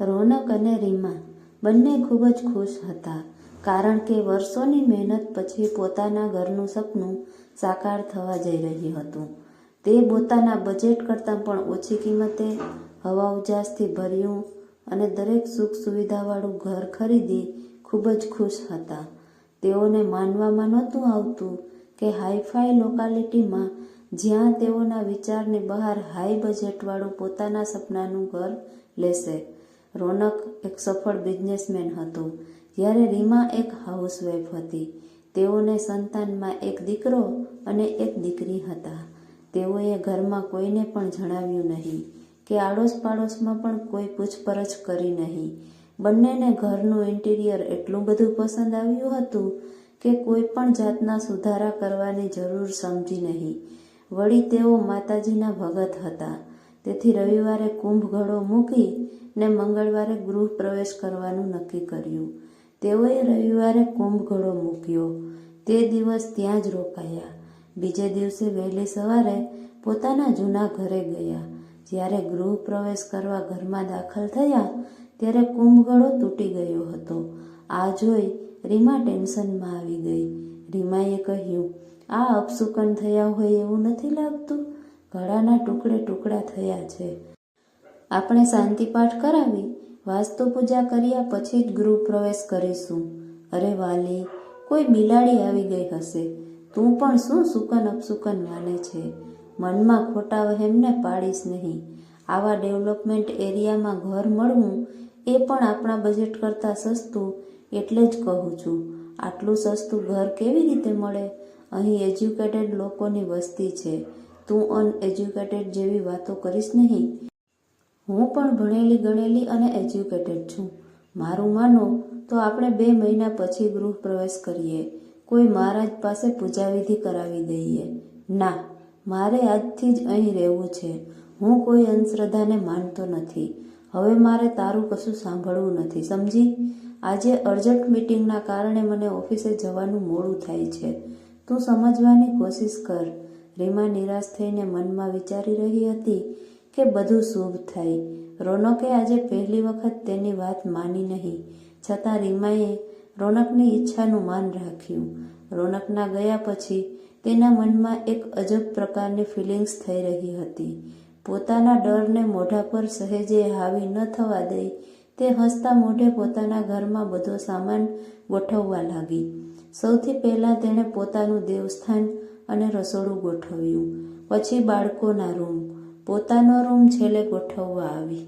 રોનક અને રીમા બંને ખૂબ જ ખુશ હતા, કારણ કે વર્ષોની મહેનત પછી પોતાના ઘરનું સપનું સાકાર થવા જઈ રહ્યું હતું. તે પોતાના બજેટ કરતાં પણ ઓછી કિંમતે હવા ઉજાસથી ભર્યું અને દરેક સુખ સુવિધાવાળું ઘર ખરીદી ખૂબ જ ખુશ હતા. તેઓને માનવામાં નહોતું આવતું કે હાઈ-ફાઈ લોકાલિટીમાં, જ્યાં તેઓના વિચારની બહાર હાઈ બજેટવાળું પોતાના સપનાનું ઘર લેશે. રોનક એક સફળ બિઝનેસમેન હતો, જ્યારે રીમા એક હાઉસવાઈફ હતી. તેઓને સંતાનમાં એક દીકરો અને એક દીકરી હતા. તેઓએ ઘરમાં કોઈને પણ જણાવ્યું નહીં કે આડોશ પાડોશમાં પણ કોઈ પૂછપરછ કરી નહીં. બંનેને ઘરનું ઇન્ટિરિયર એટલું બધું પસંદ આવ્યું હતું કે કોઈ પણ જાતના સુધારા કરવાની જરૂર સમજી નહીં. વળી તેઓ માતાજીના ભગત હતા, તેથી રવિવારે કુંભ ઘડો મૂકી ને મંગળવારે ગૃહ પ્રવેશ કરવાનું નક્કી કર્યું. તેઓએ રવિવારે કુંભ ઘડો મૂક્યો. તે દિવસ ત્યાં જ રોકાયા. બીજે દિવસે વહેલી સવારે પોતાના જૂના ઘરે ગયા. જ્યારે ગૃહ પ્રવેશ કરવા ઘરમાં દાખલ થયા ત્યારે કુંભ ઘડો તૂટી ગયો હતો. આ જોઈ રીમા ટેન્શનમાં આવી ગઈ. રીમાએ કહ્યું, "આ અપશુકન થયા હોય એવું નથી લાગતું? ઘડાના ટુકડે ટુકડા થયા છે. આપણે શાંતિપાઠ કરાવી વાસ્તુ પૂજા કર્યા પછી જ ગૃહ પ્રવેશ કરીશું." "અરે વાલી, કોઈ બિલાડી આવી ગઈ હશે. તું પણ શું શુકન અપશુકન માને છે? મનમાં ખોટા વહેમને પાડીશ નહીં. આવા ડેવલપમેન્ટ એરિયામાં ઘર મળવું એ પણ આપણા બજેટ કરતાં સસ્તું, એટલે જ કહું છું. આટલું સસ્તું ઘર કેવી રીતે મળે? અહીં એજ્યુકેટેડ લોકોની વસ્તી છે. તું અનએજ્યુકેટેડ જેવી વાતો કરીશ નહીં." "હું પણ ભણેલી ગણેલી અને એજ્યુકેટેડ છું. મારું માનો તો આપણે 2 મહિના પછી ગૃહ પ્રવેશ કરીએ. કોઈ મહારાજ પાસે પૂજાવિધિ કરાવી દઈએ." "ના, મારે આજથી જ અહીં રહેવું છે. હું કોઈ અંધશ્રદ્ધાને માનતો નથી. હવે મારે તારું કશું સાંભળવું નથી, સમજી? આજે અર્જન્ટ મીટિંગના કારણે મને ઓફિસે જવાનું મોડું થાય છે. તું સમજવાની કોશિશ કર." રીમા નિરાશ થઈને મનમાં વિચારી રહી હતી કે બધું શુભ થાય. રોનકે આજે પહેલી વખત તેની વાત માની નહીં, છતાં રીમાએ રોનકની ઈચ્છાનું માન રાખ્યું. રોનકના ગયા પછી તેના મનમાં એક અજબ પ્રકારની ફિલિંગ્સ થઈ રહી હતી. પોતાના ડરને મોઢા પર સહેજે હાવી ન થવા દઈ તે હસતા મોઢે પોતાના ઘરમાં બધો સામાન ગોઠવવા લાગી. સૌથી પહેલાં તેણે પોતાનું દેવસ્થાન અને રસોડું ગોઠવ્યું. પછી બાળકોના રૂમ, પોતાનો રૂમ છેલ્લે ગોઠવવા આવી.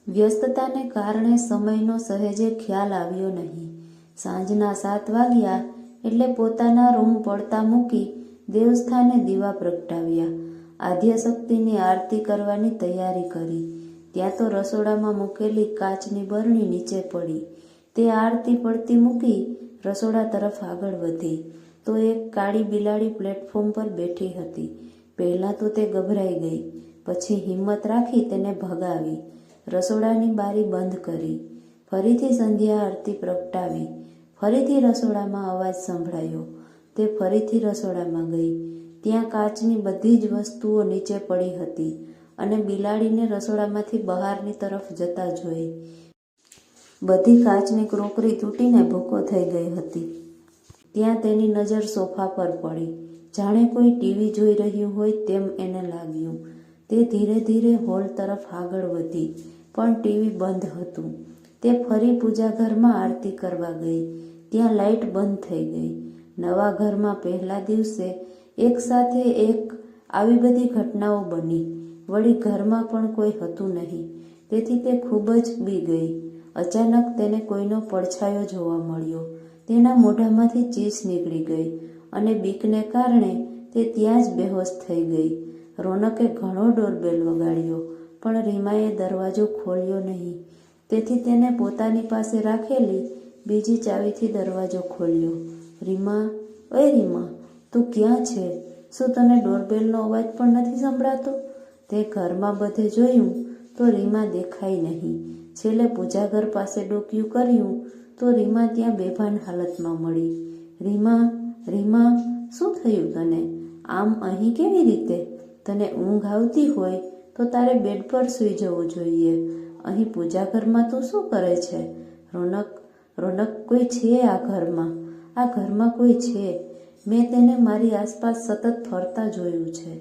વ્યસ્તતાને કારણે સમયનો સહેજે ખ્યાલ આવ્યો નહીં. સાંજના 7 વાગ્યા એટલે પોતાના રૂમ પડતા મૂકી દેવસ્થાને દીવા પ્રગટાવ્યા. આદ્યશક્તિની આરતી કરવાની તૈયારી કરી. ત્યાં તો રસોડામાં મૂકેલી કાચની બરણી નીચે પડી. તે આરતી પડતી મૂકી રસોડા તરફ આગળ વધી તો એક કાળી બિલાડી પ્લેટફોર્મ પર બેઠી હતી. પહેલાં તો તે ગભરાઈ ગઈ, પછી હિંમત રાખી તેને ભગાવી. રસોડાની બારી બંધ કરી. ફરીથી સંધ્યા આરતી પ્રગટાવી. ફરીથી રસોડામાં અવાજ સંભળાયો. તે ફરીથી રસોડામાં ગઈ. ત્યાં કાચની બધી જ વસ્તુઓ નીચે પડી હતી અને બિલાડીને રસોડામાંથી બહારની તરફ જતા જોઈ. બધી કાચની ક્રોકરી તૂટીને ભૂકો થઈ ગઈ હતી. ત્યાં તેની નજર સોફા પર પડી. જાણે કોઈ ટીવી જોઈ રહ્યું હોય તેમ એને લાગ્યું. તે ધીરે ધીરે હોલ તરફ આગળ વધી, પણ ટીવી બંધ હતું. તે ફરી પૂજાઘરમાં આરતી કરવા ગઈ. ત્યાં લાઇટ બંધ થઈ ગઈ. નવા ઘરમાં પહેલા દિવસે એક સાથે એક આવી બધી ઘટનાઓ બની. વળી ઘરમાં પણ કોઈ હતું નહીં, તેથી તે ખૂબ જ બી ગઈ. અચાનક તેને કોઈનો પડછાયો જોવા મળ્યો. તેના મોઢામાંથી ચીસ નીકળી ગઈ અને બીકને કારણે તે ત્યાં જ બેહોશ થઈ ગઈ. રોનકે ઘણો ડોરબેલ વગાડ્યો, પણ રીમાએ દરવાજો ખોલ્યો નહીં. તેથી તેને પોતાની પાસે રાખેલી બીજી ચાવીથી દરવાજો ખોલ્યો. "રીમા, ઓય રીમા, તું ક્યાં છે? શું તને ડોરબેલનો અવાજ પણ નથી સંભળાતો?" તે ઘરમાં બધે જોયું તો રીમા દેખાઈ નહીં. છેલ્લે પૂજાઘર પાસે ડોકિયું કર્યું તો રીમા ત્યાં બેભાન હાલતમાં મળી. "રીમા, રીમા, શું થયું તને? આમ અહીં કેવી રીતે? તને ઊંઘ આવતી હોય તો તારે બેડ પર સૂઈ જવું જોઈએ. અહીં પૂજા ઘરમાં તું શું કરે છે? રોનક, કોઈ છે આ ઘરમાં? આ ઘરમાં કોઈ છે? મેં તેને મારી આસપાસ સતત ફરતા જોયું છે.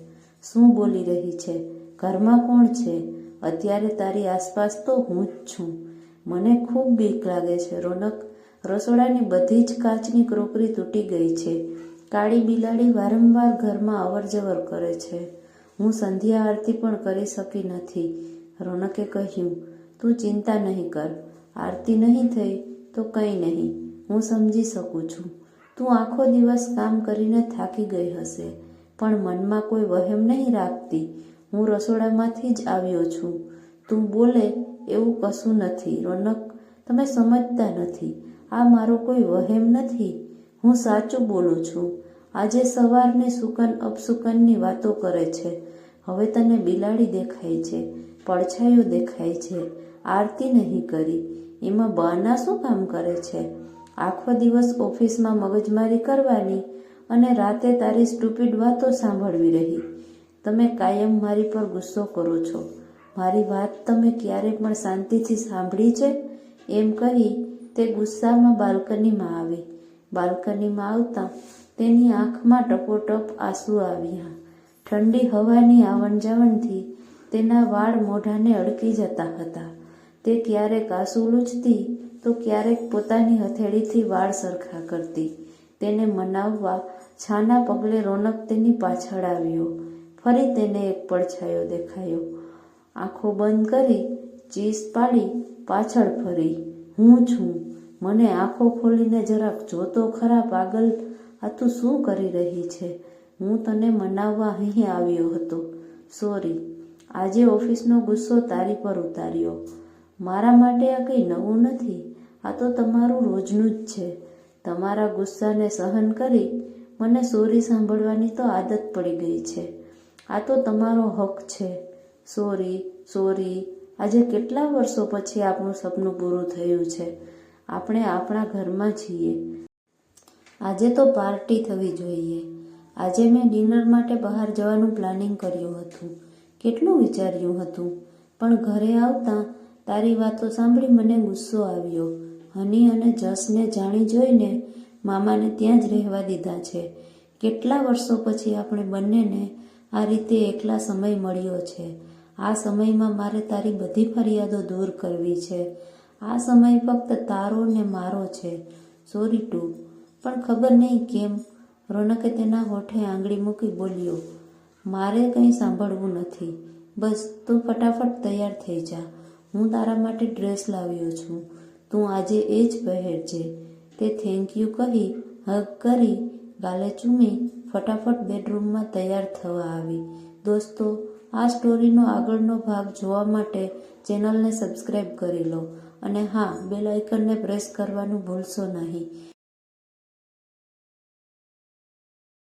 શું બોલી રહી છે? ઘરમાં કોણ છે? અત્યારે તારી આસપાસ તો હું જ છું. મને ખૂબ બીક લાગે છે રોનક. રસોડાની બધી જ કાચની ક્રોકરી તૂટી ગઈ છે. કાળી બિલાડી વારંવાર ઘરમાં અવરજવર કરે છે. હું સંધ્યા આરતી પણ કરી શકી નથી. રોનકે કહ્યું, તું ચિંતા નહીં કર. આરતી નહીં થઈ તો કંઈ નહીં. હું સમજી શકું છું. તું આખો દિવસ કામ કરીને થાકી ગઈ હશે, પણ મનમાં કોઈ વહેમ નહીં રાખતી. હું રસોડામાંથી જ આવ્યો છું. તું બોલે એવું કશું નથી રોનક. તમે સમજતા નથી. આ મારો કોઈ વહેમ નથી. હું સાચું બોલું છું. આજે સવારની સુકન અપસુકનની વાતો કરે છે. હવે તને બિલાડી દેખાય છે, પડછાયો દેખાય છે. આરતી નહીં કરી. એમાં બહાના શું કામ કરે છે? આખો દિવસ ઓફિસમાં મગજમારી કરવાની અને રાતે તારી સ્ટુપિડ વાતો સાંભળવી રહી. તમે કાયમ મારી પર ગુસ્સો કરો છો. મારી વાત તમે ક્યારે પણ શાંતિથી સાંભળી છે? એમ કહી તે ગુસ્સામાં બાલ્કનીમાં આવી. બાલ્કનીમાં આવતા તેની આંખમાં ટપોટપ આંસુ આવ્યા. ઠંડી હવાની આવન જાવનથી તેના વાળ મોઢાને અડકી જતા હતા. તે ક્યારેક આંસુ લૂછતી તો ક્યારેક પોતાની હથેળીથી વાળ સરખા કરતી. તેને મનાવવા છાના પગલે રોનક તેની પાછળ આવ્યો. ફરી તેને એક પડછાયો દેખાયો. આંખો બંધ કરી ચીસ પાડી પાછળ ફરી. હું છું. મને આંખો ખોલીને જરાક જોતો ખરા પાગલ. આ તું શું કરી રહી છે? હું તને મનાવવા અહીં આવ્યો હતો. સોરી. આજે ઓફિસનો ગુસ્સો તારી પર ઉતાર્યો. મારા માટે આ કંઈ નવું નથી. આ તો તમારું રોજનું જ છે. તમારા ગુસ્સાને સહન કરી મને સોરી સાંભળવાની તો આદત પડી ગઈ છે. આ તો તમારો હક છે. સોરી. આજે કેટલા વર્ષો પછી આપણું સપનું પૂરું થયું છે. આપણે આપણા ઘરમાં છીએ. આજે તો પાર્ટી થવી જોઈએ. આજે મેં ડિનર માટે બહાર જવાનું પ્લાનિંગ કર્યું હતું. કેટલું વિચાર્યું હતું, પણ ઘરે આવતા તારી વાતો સાંભળી મને ગુસ્સો આવ્યો. હની અને જસને જાણી જોઈને મામાને ત્યાં જ રહેવા દીધા છે. કેટલા વર્ષો પછી આપણે બંનેને આ રીતે એકલા સમય મળ્યો છે. આ સમયમાં મારે તારી બધી ફરિયાદો દૂર કરવી છે. આ સમય ફક્ત તારો ને મારો છે. Sorry too. પણ ખબર નહીં કેમ રોનકે તેના હોઠે આંગળી મૂકી બોલ્યો, મારે કંઈ સાંભળવું નથી. બસ તું ફટાફટ તૈયાર થઈ જા. હું તારા માટે ડ્રેસ લાવ્યો છું. તું આજે એ જ પહેરજે. તે થેન્ક યુ કહી હગ કરી ગાલે ચૂમી ફટાફટ બેડરૂમમાં તૈયાર થવા આવી. દોસ્તો, આ સ્ટોરીનો આગળનો ભાગ જોવા માટે ચેનલને સબસ્ક્રાઈબ કરી લો અને હા, બેલ આઇકનને પ્રેસ કરવાનું ભૂલશો નહીં.